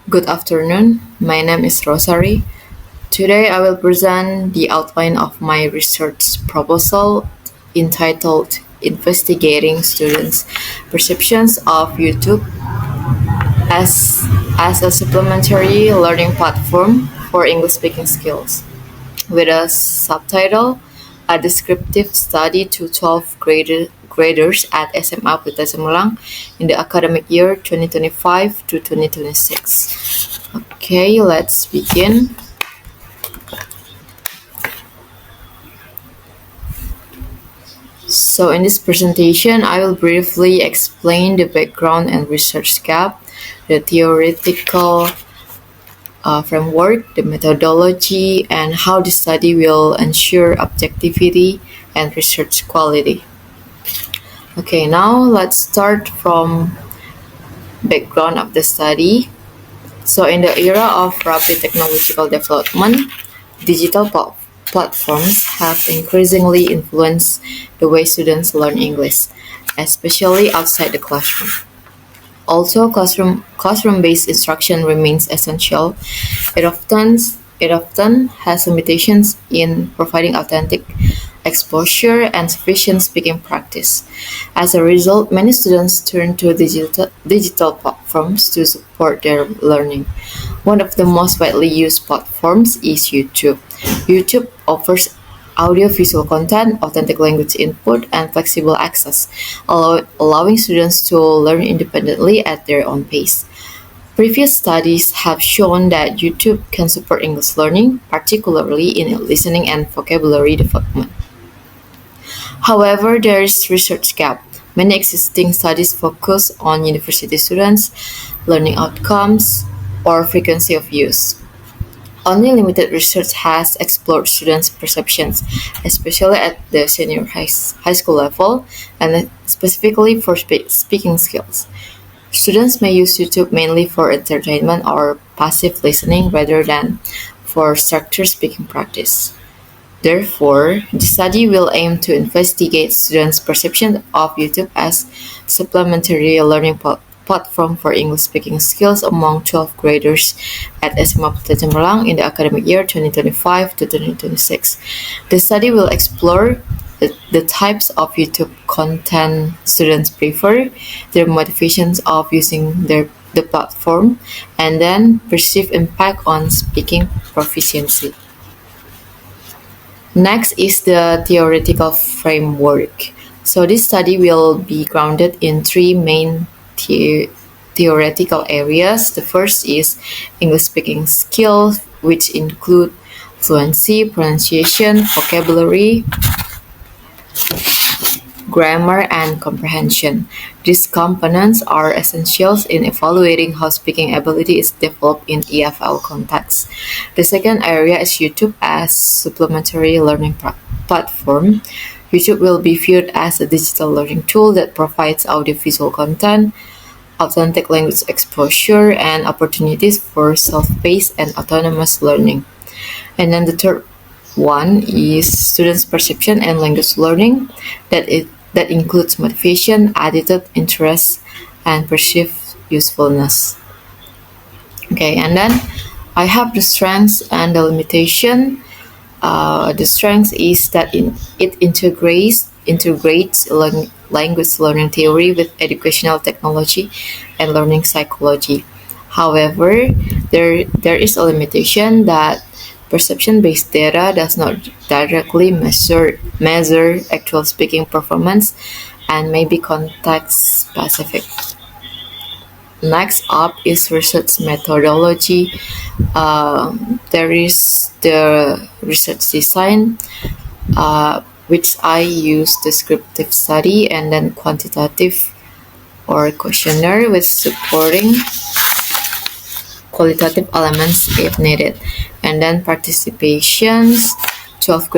Good afternoon. My name is Rosary. Today I will present the outline of my research proposal entitled Investigating Students' Perceptions of YouTube as, as a Supplementary Learning Platform for English Speaking Skills, with a subtitle A Descriptive Study to 12 Graders at SMA Pelita Cemerlang in the academic year 2025 to 2026. Okay, let's begin. So in this presentation, I will briefly explain the background and research gap, the theoretical framework, the methodology, and how the study will ensure objectivity and research quality. Okay, now let's start from background of the study. So in the era of rapid technological development, digital platforms have increasingly influenced the way students learn English, especially outside the classroom. Also, classroom-based instruction remains essential. It often has limitations in providing authentic exposure and sufficient speaking practice. As a result, many students turn to digital platforms to support their learning. One of the most widely used platforms is YouTube. YouTube offers audio-visual content, authentic language input, and flexible access, allowing students to learn independently at their own pace. Previous studies have shown that YouTube can support English learning, particularly in listening and vocabulary development. However, there is research gap. Many existing studies focus on university students, learning outcomes, or frequency of use. Only limited research has explored students' perceptions, especially at the senior high school level, and specifically for speaking skills. Students may use YouTube mainly for entertainment or passive listening rather than for structured speaking practice. Therefore, the study will aim to investigate students' perception of YouTube as supplementary learning platform for English-speaking skills among 12 graders at SMA Pelita Cemerlang in the academic year 2025 to 2026. The study will explore the types of YouTube content students prefer, their motivations of using the platform, and then perceived impact on speaking proficiency. Next is the theoretical framework. So this study will be grounded in three main theoretical areas. The first is English speaking skills, which include fluency, pronunciation, vocabulary, grammar, and comprehension. These components are essentials in evaluating how speaking ability is developed in EFL context. The second area is YouTube as supplementary learning platform. YouTube will be viewed as a digital learning tool that provides audiovisual content, authentic language exposure, and opportunities for self-paced and autonomous learning. And then the third one is students' perception and language learning that includes motivation, attitude, interest, and perceived usefulness. Okay, and then I have the strengths and the limitation. The strength is that it integrates language learning theory with educational technology and learning psychology. However, there is a limitation that perception-based data does not directly measure actual speaking performance and may be context-specific. Next up is research methodology. There is the research design, which I use descriptive study and then quantitative or questionnaire with supporting qualitative elements if needed, and then participations, 12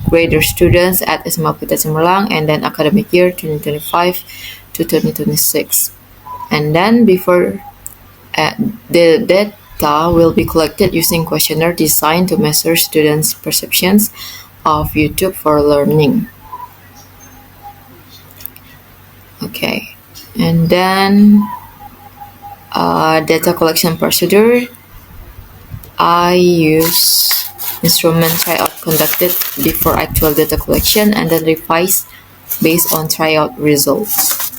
grader students at SMA Pelita Cemerlang, and then academic year 2025 to 2026. And then before the data will be collected using questionnaire designed to measure students' perceptions of YouTube for learning. Okay, and then Data collection procedure. I use instrument tryout conducted before actual data collection and then revise based on tryout results.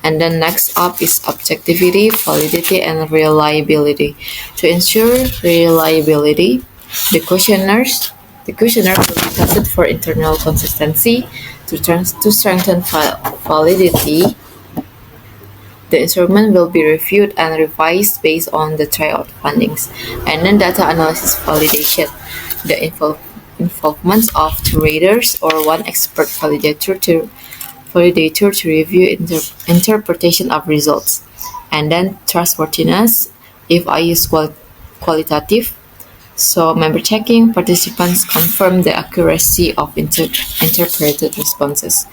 And then next up is objectivity, validity, and reliability. To ensure reliability, the questionnaire will be tested for internal consistency. To strengthen validity, the instrument will be reviewed and revised based on the tryout findings. And then data analysis validation, the involvement of two raters or one expert validator to review interpretation of results. And then trustworthiness, if I use qualitative, so member checking, participants confirm the accuracy of interpreted responses.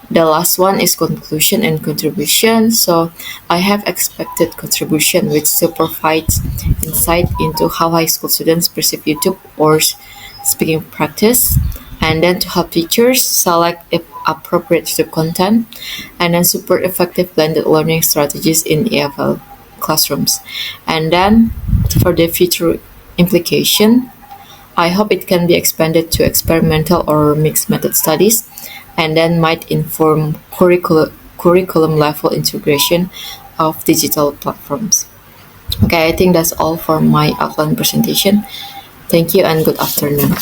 The last one is conclusion and contribution. So I have expected contribution which provides insight into how high school students perceive YouTube or speaking practice, and then to help teachers select if appropriate YouTube content, and then support effective blended learning strategies in EFL classrooms. And then for the future implication, I hope it can be expanded to experimental or mixed method studies, and then might inform curriculum level integration of digital platforms. Okay, I think that's all for my outline presentation. Thank you and good afternoon.